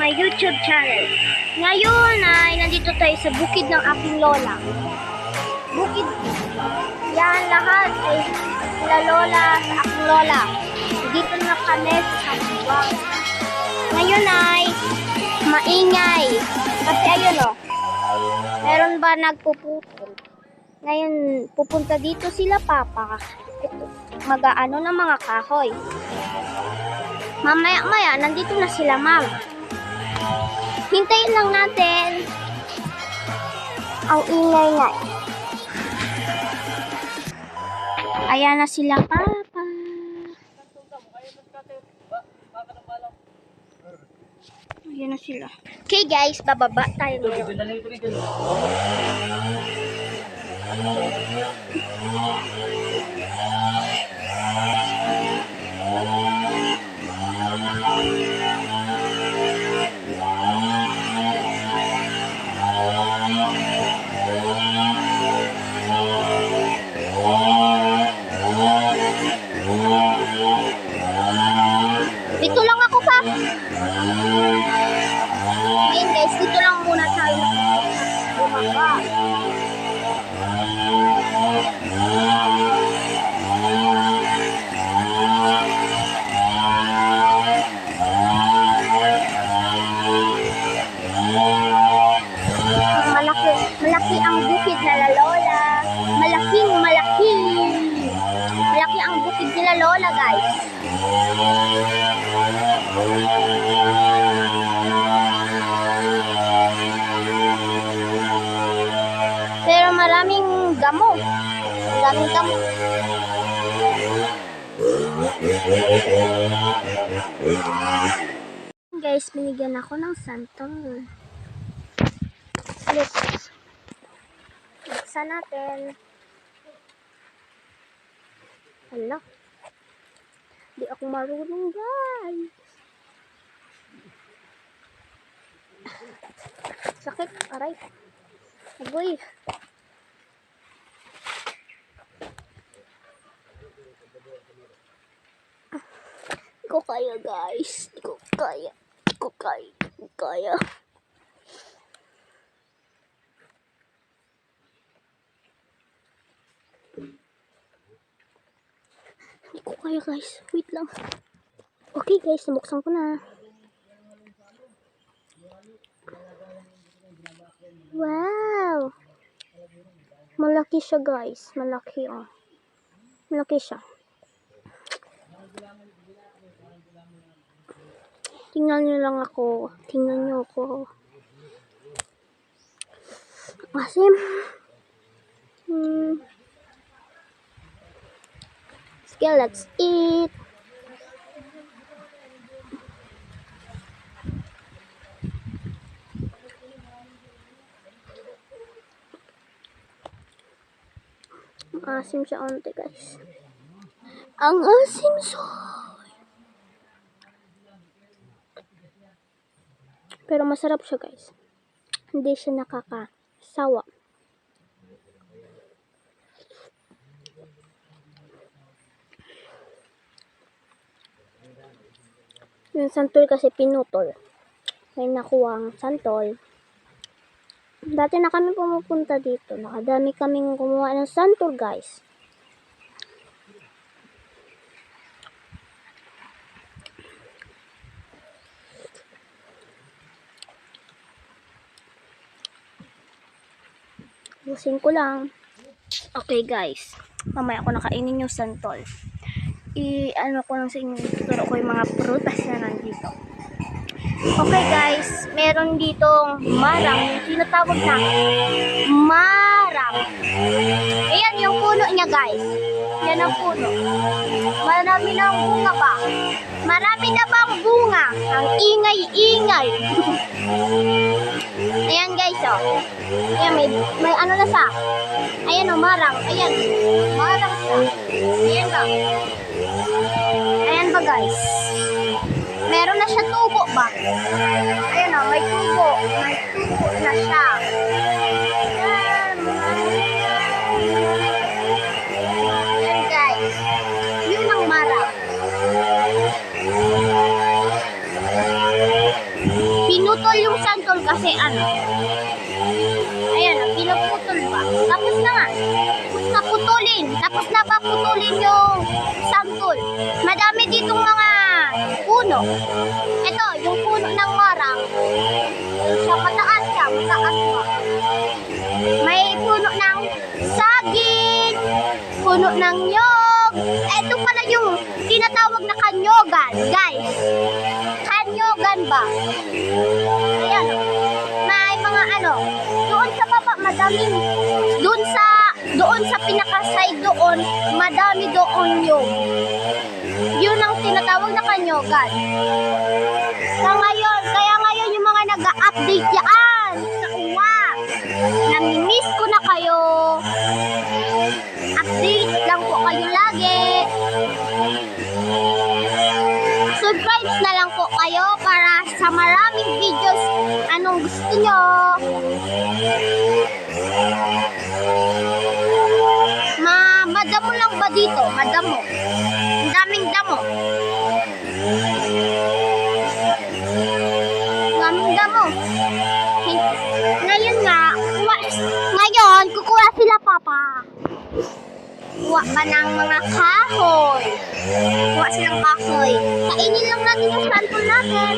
my YouTube channel. Ngayon ay nandito tayo sa bukid ng aking lola. Bukid, yan lahat ay sila lola sa aking lola. Dito na kami sa Sambuanga. Ngayon ay maingay. Kasi ayun o, meron ba nagpuputol? Ngayon pupunta dito sila papa. Mag-aano ng mga kahoy. Mamaya-maya, nandito na sila, ma'am. Hintayin lang natin ang ingay na. Ayan na sila, papa. Ayan na sila. Okay, guys, bababa tayo ngayon. Dito lang ako pa. Ayun guys, dito lang muna tayo. Bumaba. Malaki ang bukid na lola. Malaki ang bukid nila lola, guys. Pero maraming damo. Maraming damo. Guys, binigyan ako ng santol. Let's buksan natin. Hala. Di ako marunong, guys. Sakit. Aray. Agoy. Di ko kaya, guys. Di ko kaya. Hindi ko kaya, guys. Wait lang. Okay, guys. Nabuksan ko na. Wow! Malaki siya, guys. Malaki, oh. Malaki siya. Tingnan nyo lang ako. Tingnan nyo ako. Asim. Okay, let's eat. Asim siya onte, guys. Ang asim soy. Pero masarap siya, guys. Hindi siya nakakasawa. Yung santol kasi pinutol. May nakuha ang santol. Dati na kami pumupunta dito. Nakadami kaming kumuha ng santol, guys. Busin ko lang. Okay, guys. Mamaya ako nakainin yung santol. I-ano ko lang sa inyo. Turo ko yung mga prutas na nandito. Okay, guys. Meron ditong marang. Yung tinatawag na marang. Ayan yung puno niya, guys. Yan ang puno. Marami na ang bunga pa. Marami na bang bunga? Ang ingay-ingay. Ayan, guys, oh. Ayan, may ano na sa. Ayan, oh, marang. Ayan. Marang siya. Ayan ba? Ayan ba, guys? Meron na siya tubo ba? Ayan, oh, may tubo. May tubo na siya. Ayan. Ayan, guys. Yun ang marang. Kasi ano, ayan, pinuputol pa. Tapos na nga. Tapos na putulin. Tapos na pa putulin yung santol. Madami ditong mga puno. Ito, yung puno ng marang. Siya mataas siya, mataas pa. May puno ng saging, puno ng nyog. Ito pala yung tinatawag na kanyogan, guys. Kanyogan ba? Ayan. May mga ano, doon sa baba, madaming, doon sa pinaka-side doon, madami doon yung. Yun ang tinatawag na kanyogan. Kaya ngayon yung mga nag-update yan sa uwa. Namimiss ko na kayo. Update lang po kayo lagi. Subscribe na lang po kayo para sa maraming videos anong gusto nyo. Madamo lang ba dito? Madamo. Ang daming damo. Daming damo. Ngayon, kukuha sila papa. Kuha pa ng mga kahoy. Kuha silang kahoy. Kainin lang natin yung santol natin.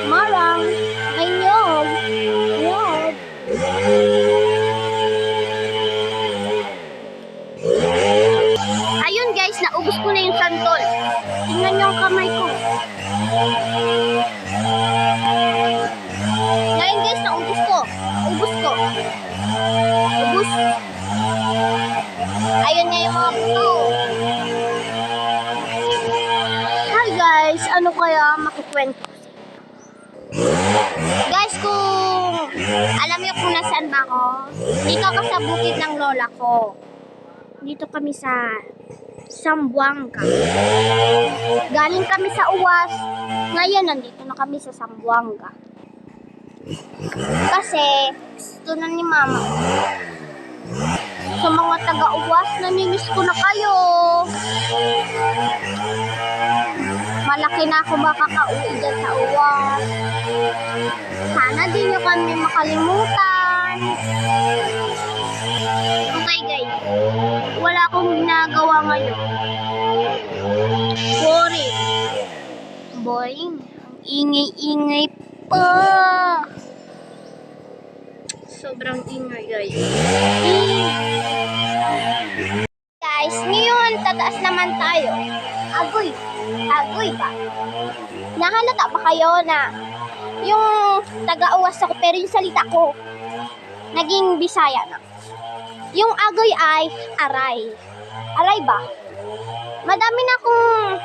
Marang, may nyog. Nyog. Ayun guys, naubos ko na yung santol. Tingnan niyo ang kamay ko. Ngayon guys, naubos ko. Ubos ko. Ubos. Ayun nga yung mga buto. Hi guys, ano kaya makukwento ko sa inyo? Guys, kung alam niyo kung nasaan ba ako, dito ako sa bukid ng lola ko. Dito kami sa Zamboanga. Galing kami sa Uwas. Ngayon, nandito na kami sa Zamboanga. Kasi, gusto na ni mama. Sa mga taga-Uwas, namimiss ko na kayo. Malaki na ako makaka-uwi dyan sa Uwas. Sana di nyo kami makalimutan. Okay guys, wala akong ginagawa ngayon. Sorry. Boing, ang ingay-ingay pa. Sobrang ingay guys. Guys, ngayon tataas naman tayo. Agoy. Agoy ba? Nahalata ba kayo na yung taga-Uwas ako pero yung salita ko naging Bisaya na? Yung agoy ay aray. Aray ba? Madami na akong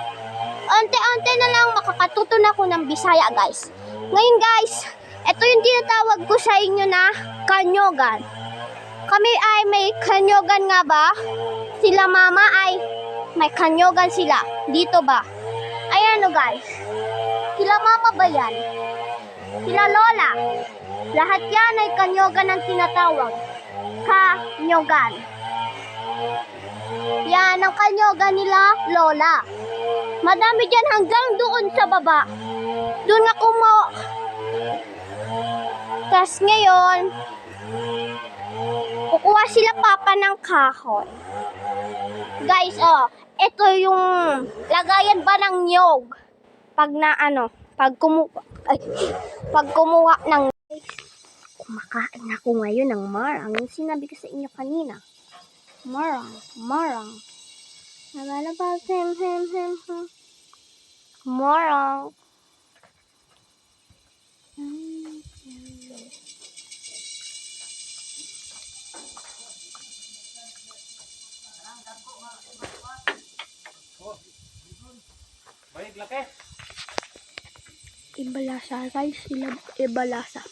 ante-ante na lang makakatuto na ako ng Bisaya guys. Ngayon guys, ito yung tinatawag ko sa inyo na kanyogan. Kami ay may kanyogan nga ba? Sila mama ay may kanyogan sila. Dito ba? Ayan o guys. Sila mama ba yan? Sila lola. Lahat yan ay kanyogan ang tinatawag. Kanyogan. Yan ang kanyogan nila lola. Madami dyan hanggang doon sa baba. Doon ako mo. Tapos ngayon, kukuha sila papa ng kahoy. Guys, ito yung lagayan ba ng nyog. Pag kumuha ng kumakain ako ngayon ng marang. Yung sinabi ko sa inyo kanina. Marang. Nalalabas, marang. Ibalasa guys, sila ibalasa.